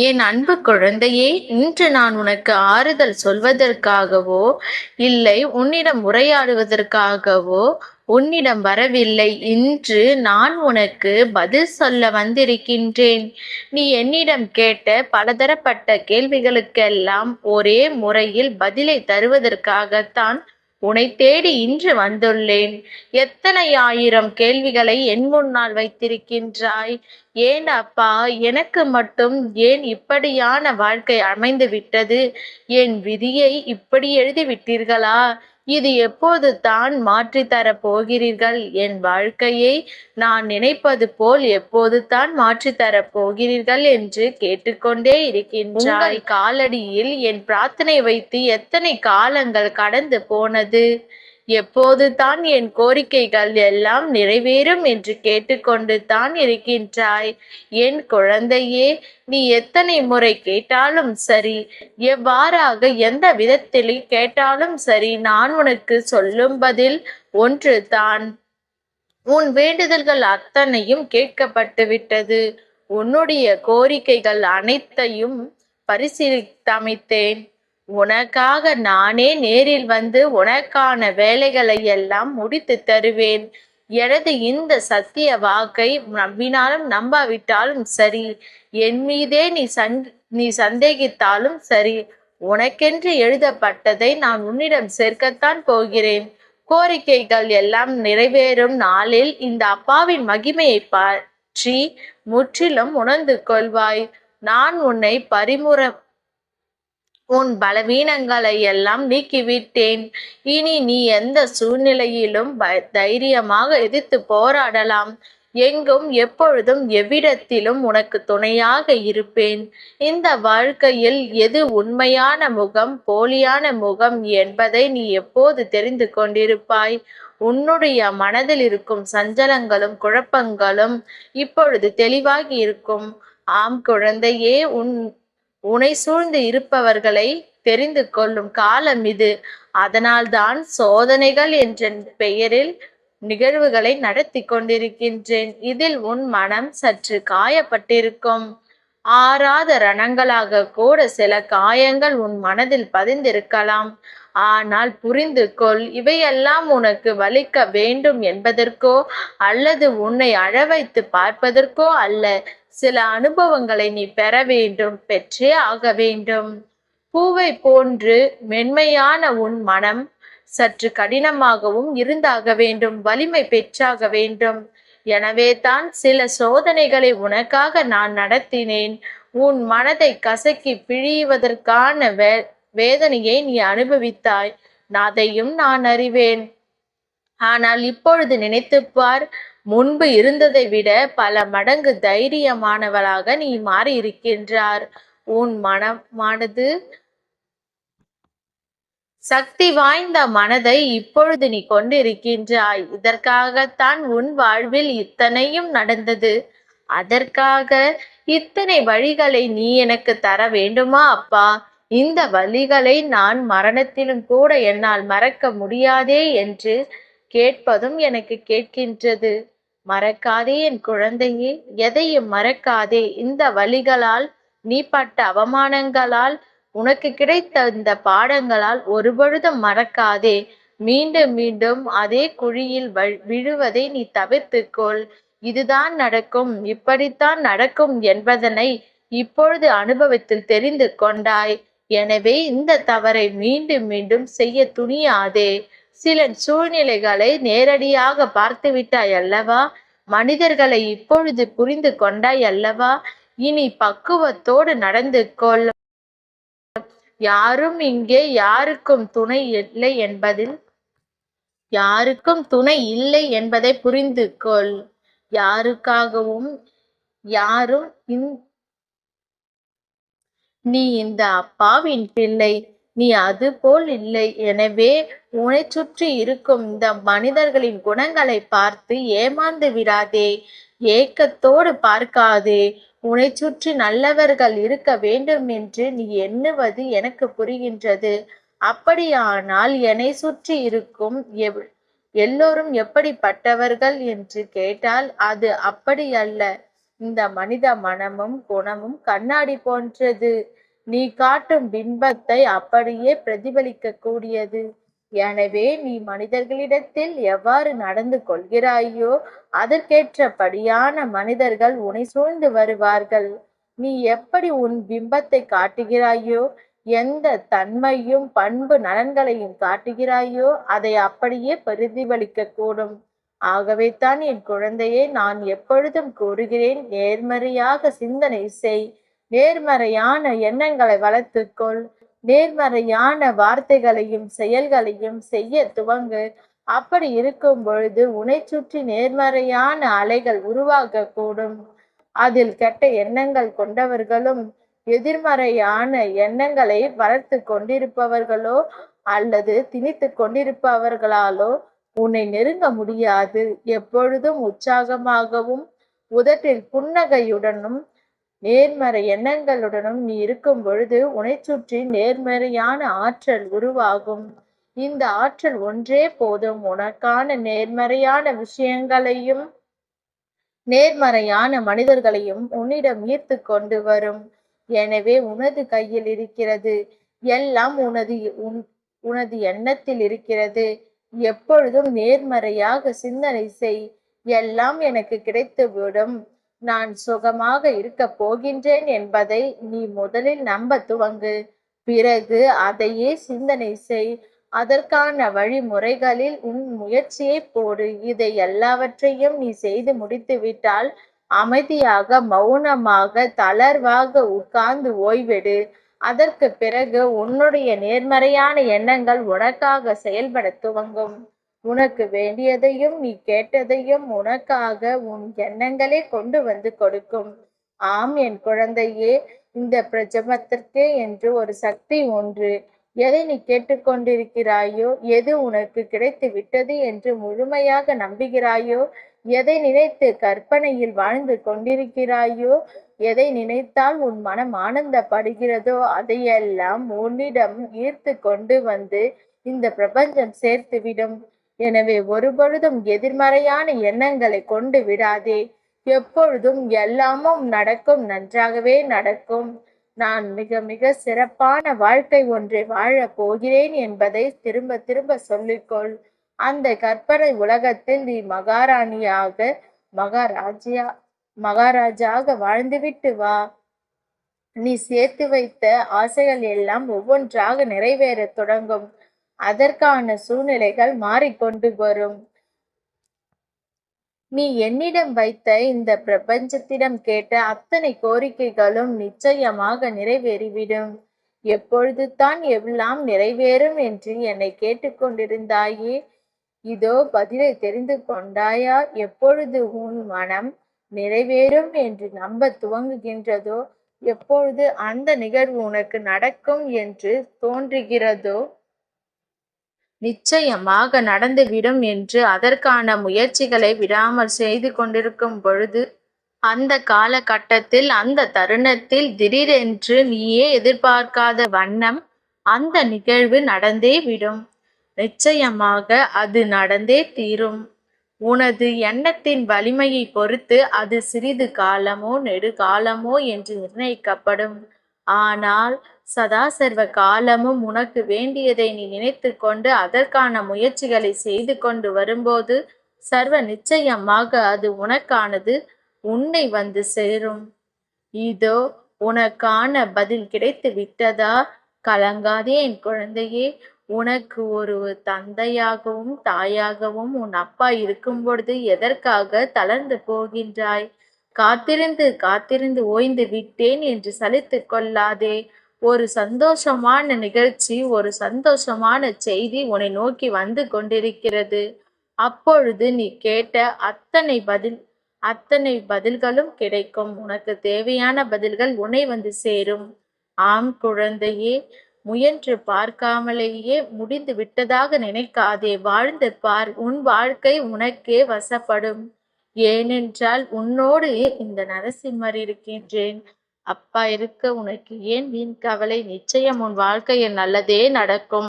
என் அன்பு குழந்தையே, இன்று நான் உனக்கு ஆறுதல் சொல்வதற்காகவோ, இல்லை உன்னிடம் உரையாடுவதற்காகவோ உன்னிடம் வரவில்லை. இன்று நான் உனக்கு பதில் சொல்ல வந்திருக்கின்றேன். நீ என்னிடம் கேட்ட பலதரப்பட்ட கேள்விகளுக்கெல்லாம் ஒரே முறையில் பதிலை தருவதற்காகத்தான் உன்னை தேடி இன்று வந்துள்ளேன். எத்தனை ஆயிரம் கேள்விகளை என் முன்னால் வைத்திருக்கின்றாய். ஏன் அப்பா, எனக்கு மட்டும் ஏன் இப்படியான வாழ்க்கை அமைந்து விட்டது? என் விதியை இப்படி எழுதி விட்டீர்களா? இது எப்போது தான் மாற்றித்தரப் போகிறீர்கள்? என் வாழ்க்கையை நான் நினைப்பது போல் எப்போது தான் மாற்றித்தரப் போகிறீர்கள் என்று கேட்டுக்கொண்டே இருக்கின்றாய். உங்கள் காலடியில் என் பிரார்த்தனை வைத்து எத்தனை காலங்கள் கடந்து போனது. எப்போது தான் என் கோரிக்கைகள் எல்லாம் நிறைவேறும் என்று கேட்டுக்கொண்டு தான் இருக்கின்றாய். என் குழந்தையே, நீ எத்தனை முறை கேட்டாலும் சரி, எவ்வாறாக எந்த விதத்தில் கேட்டாலும் சரி, நான் உனக்கு சொல்லும் பதில் ஒன்று தான். உன் வேண்டுதல்கள் அத்தனையும் கேட்கப்பட்டு விட்டது. உன்னுடைய கோரிக்கைகள் அனைத்தையும் பரிசீலித்தமைத்தேன். உனக்காக நானே நேரில் வந்து உனக்கான வேலைகளை எல்லாம் முடித்து தருவேன். எனது இந்த சத்திய வாக்கை நம்பினாலும் நம்பாவிட்டாலும் சரி, என் மீதே நீ சந்தேகித்தாலும் சரி, உனக்கென்று எழுதப்பட்டதை நான் உன்னிடம் சேர்க்கத்தான் போகிறேன். கோரிக்கைகள் எல்லாம் நிறைவேறும் நாளில் இந்த அப்பாவின் மகிமையை பற்றி முற்றிலும் உணர்ந்து கொள்வாய். நான் உன்னை உன் பலவீனங்களை எல்லாம் நீக்கிவிட்டேன். இனி நீ எந்த சூழ்நிலையிலும் தைரியமாக எதிர்த்து போராடலாம். எங்கும் எப்பொழுதும் எவ்விடத்திலும் உனக்கு துணையாக இருப்பேன். இந்த வாழ்க்கையில் எது உண்மையான முகம், போலியான முகம் என்பதை நீ எப்போது தெரிந்து கொண்டிருப்பாய். உன்னுடைய மனதில் இருக்கும் சஞ்சலங்களும் குழப்பங்களும் இப்பொழுது தெளிவாகி இருக்கும். ஆம் குழந்தையே, உன்னை சூழ்ந்து இருப்பவர்களை தெரிந்து கொள்ளும் காலம் இது. அதனால்தான் சோதனைகள் என்ற பெயரில் நிகழ்வுகளை நடத்தி கொண்டிருக்கின்றேன். இதில் உன் மனம் சற்று காயப்பட்டிருக்கும். ஆறாத ரணங்களாக கூட சில காயங்கள் உன் மனதில் பதிந்திருக்கலாம். ஆனால் புரிந்து கொள், இவையெல்லாம் உனக்கு வலிக்க வேண்டும் என்பதற்கோ அல்லது உன்னை அழ வைத்து பார்ப்பதற்கோ அல்ல. சில அனுபவங்களை நீ பெற வேண்டும், பெற்றே ஆக வேண்டும். பூவை போன்று மென்மையான உன் மனம் சற்று கடினமாகவும் இருந்தாக வேண்டும், வலிமை பெற்றாக வேண்டும். எனவே தான் சில சோதனைகளை உனக்காக நான் நடத்தினேன். உன் மனதை கசக்கி பிழிவதற்கான வேதனையை நீ அனுபவித்தாய். அதையும் நான் அறிவேன். ஆனால் இப்பொழுது நினைத்துப்பார், முன்பு இருந்ததை விட பல மடங்கு தைரியமானவளாக நீ மாறி இருக்கின்றார். உன் மனமானது சக்தி வாய்ந்த மனதை இப்பொழுது நீ கொண்டிருக்கின்றாய். இதற்காகத்தான் உன் வாழ்வில் இத்தனையும் நடந்தது. அதற்காக இத்தனை வழிகளை நீ எனக்கு தர வேண்டுமா அப்பா? இந்த வழிகளை நான் மரணத்திலும் கூட என்னால் மறக்க முடியாதே என்று கேட்பதும் எனக்கு கேட்கின்றது. மறக்காதே என் குழந்தையே, எதையும் மறக்காதே. இந்த வழிகளால், நீ பட்ட அவமானங்களால், உனக்கு கிடைத்த இந்த பாடங்களால் ஒருபொழுதும் மறக்காதே. மீண்டும் மீண்டும் அதே குழியில் விழுவதை நீ தவிர்த்துக்கொள். இதுதான் நடக்கும், இப்படித்தான் நடக்கும் என்பதனை இப்பொழுது அனுபவத்தில் தெரிந்து கொண்டாய். எனவே இந்த தவறை மீண்டும் மீண்டும் செய்ய துணியாதே. சில சூழ்நிலைகளை நேரடியாக பார்த்து விட்டாய் அல்லவா? மனிதர்களை இப்பொழுது புரிந்து கொண்டாய் அல்லவா? இனி பக்குவத்தோடு நடந்து கொள். யாரும் இங்கே யாருக்கும் துணை இல்லை என்பதை புரிந்து கொள். யாருக்காகவும் யாரும் நீ இந்த அப்பாவின் பிள்ளை. நீ அது போல் இல்லை. எனவே உன்னை சுற்றி இருக்கும் இந்த மனிதர்களின் குணங்களை பார்த்து ஏமாந்து விடாதே. ஏக்கத்தோடு பார்க்காதே. உன்னை சுற்றி நல்லவர்கள் இருக்க வேண்டும் என்று நீ எண்ணுவது எனக்கு புரிகின்றது. அப்படியானால் என்னை சுற்றி இருக்கும் எல்லோரும் எப்படிப்பட்டவர்கள் என்று கேட்டால் அது அப்படி அல்ல. இந்த மனித மனமும் குணமும் கண்ணாடி போன்றது. நீ காட்டும் பிம்பத்தை அப்படியே பிரதிபலிக்க கூடியது. எனவே நீ மனிதர்களிடத்தில் எவ்வாறு நடந்து கொள்கிறாயோ அதற்கேற்றபடியான மனிதர்கள் உன்னை சூழ்ந்து வருவார்கள். நீ எப்படி உன் பிம்பத்தை காட்டுகிறாயோ, எந்த தன்மையும் பண்பு நலன்களையும் காட்டுகிறாயோ அதை அப்படியே பிரதிபலிக்க கூடும். ஆகவே தான் என் குழந்தையே, நான் எப்பொழுதும் கூறுகிறேன், நேர்மறையாக சிந்தனை செய், நேர்மறையான எண்ணங்களை வளர்த்துக்கொள், நேர்மறையான வார்த்தைகளையும் செயல்களையும் செய்ய துவங்கு. அப்படி இருக்கும் பொழுது உன்னை சுற்றி நேர்மறையான அலைகள் உருவாக கூடும். அதில் கெட்ட எண்ணங்கள் கொண்டவர்களும் எதிர்மறையான எண்ணங்களை வளர்த்து கொண்டிருப்பவர்களோ அல்லது திணித்து கொண்டிருப்பவர்களாலோ உன்னை நெருங்க முடியாது. எப்பொழுதும் உற்சாகமாகவும் உதட்டில் புன்னகையுடனும் நேர்மறை எண்ணங்களுடனும் நீ இருக்கும் பொழுது உன்னை சுற்றி நேர்மறையான ஆற்றல் உருவாகும். இந்த ஆற்றல் ஒன்றே போதும் உனக்கான நேர்மறையான விஷயங்களையும் நேர்மறையான மனிதர்களையும் உன்னிடம் ஈர்த்து கொண்டு வரும். எனவே உனது கையில் இருக்கிறது. எல்லாம் உனது எண்ணத்தில் இருக்கிறது. எப்பொழுதும் நேர்மறையாக சிந்தனை செய். எல்லாம் எனக்கு கிடைத்துவிடும், நான் சுகமாக இருக்க போகின்றேன் என்பதை நீ முதலில் நம்ப துவங்கு. பிறகு அதையே சிந்தனை செய். அதற்கான வழிமுறைகளில் உன் முயற்சியை போடு. இதை எல்லாவற்றையும் நீ செய்து முடித்துவிட்டால் அமைதியாக, மௌனமாக, தளர்வாக உட்கார்ந்து ஓய்வெடு. அதற்கு பிறகு உன்னுடைய நேர்மறையான எண்ணங்கள் உனக்காக செயல்பட துவங்கும். உனக்கு வேண்டியதையும் நீ கேட்டதையும் உனக்காக உன் எண்ணங்களே கொண்டு வந்து கொடுக்கும். ஆம் என் குழந்தையே, இந்த பிரபஞ்சத்திற்கே என்று ஒரு சக்தி ஒன்று. எதை நீ கேட்டுக்கொண்டிருக்கிறாயோ, எது உனக்கு கிடைத்து விட்டது என்று முழுமையாக நம்புகிறாயோ, எதை நினைத்து கற்பனையில் வாழ்ந்து கொண்டிருக்கிறாயோ, எதை நினைத்தால் உன் மனம் ஆனந்தப்படுகிறதோ அதையெல்லாம் உன்னிடம் ஈர்த்து கொண்டு வந்து இந்த பிரபஞ்சம் சேர்த்துவிடும். எனவே ஒருபொழுதும் எதிர்மறையான எண்ணங்களை கொண்டு விடாதே. எப்பொழுதும் எல்லாமும் நடக்கும், நன்றாகவே நடக்கும். நான் மிக மிக சிறப்பான வாழ்க்கை ஒன்றை வாழப் போகிறேன் என்பதை திரும்ப திரும்ப சொல்லிக்கொள். அந்த கற்பனை உலகத்தில் நீ மகாராஜாக வாழ்ந்துவிட்டு வா. நீ சேர்த்து வைத்த ஆசைகள் எல்லாம் ஒவ்வொன்றாக நிறைவேறத் தொடங்கும். அதற்கான சூழ்நிலைகள் மாறிக்கொண்டு வரும். நீ என்னிடம் வைத்த இந்த பிரபஞ்சத்திடம் கேட்ட அத்தனை கோரிக்கைகளும் நிச்சயமாக நிறைவேறிவிடும். எப்பொழுது தான் எல்லாம் நிறைவேறும் என்று என்னை கேட்டுக்கொண்டிருந்தாயே, இதோ பதிலை தெரிந்து கொண்டாயா? எப்பொழுது உன் மனம் நிறைவேறும் என்று நம்ப துவங்குகின்றதோ, எப்பொழுது அந்த நிகழ்வு உனக்கு நடக்கும் என்று தோன்றுகிறதோ நிச்சயமாக நடந்துவிடும் என்று அதற்கான முயற்சிகளை விடாமல் செய்து கொண்டிருக்கும் பொழுது, அந்த காலகட்டத்தில், அந்த தருணத்தில் திடீரென்று நீயே எதிர்பார்க்காத வண்ணம் அந்த நிகழ்வு நடந்தே விடும். நிச்சயமாக அது நடந்தே தீரும். உனது எண்ணத்தின் வலிமையை பொறுத்து அது சிறிது காலமோ நெடுகாலமோ என்று நிர்ணயிக்கப்படும். ஆனால் சதா சர்வ காலமும் உனக்கு வேண்டியதை நீ நினைத்து கொண்டு அதற்கான முயற்சிகளை செய்து கொண்டு வரும்போது சர்வ நிச்சயமாக அது உனக்கானது உன்னை வந்து சேரும். இதோ உனக்கான பதில் கிடைத்து விட்டதா? கலங்காதே என் குழந்தையே. உனக்கு ஒரு தந்தையாகவும் தாயாகவும் உன் அப்பா இருக்கும் பொழுது எதற்காக தளர்ந்து போகின்றாய்? காத்திருந்து காத்திருந்து ஓய்ந்து விட்டேன் என்று சலித்து கொள்ளாதே. ஒரு சந்தோஷமான நிகழ்ச்சி, ஒரு சந்தோஷமான செய்தி உன்னை நோக்கி வந்து கொண்டிருக்கிறது. அப்பொழுது நீ கேட்ட அத்தனை பதில்களும் கிடைக்கும். உனக்கு தேவையான பதில்கள் உன்னை வந்து சேரும். ஆம் குழந்தையே, முயன்று பார்க்காமலேயே முடிந்து விட்டதாக நினைக்காதே. வாழ்ந்து பார். உன் வாழ்க்கை உனக்கே வசப்படும். ஏனென்றால் உன்னோடு இந்த நரசிம்மர் இருக்கின்றேன். அப்பா இருக்க உனக்கு ஏன் வீண் கவலை? நிச்சயம் உன் வாழ்க்கையில் நல்லதே நடக்கும்.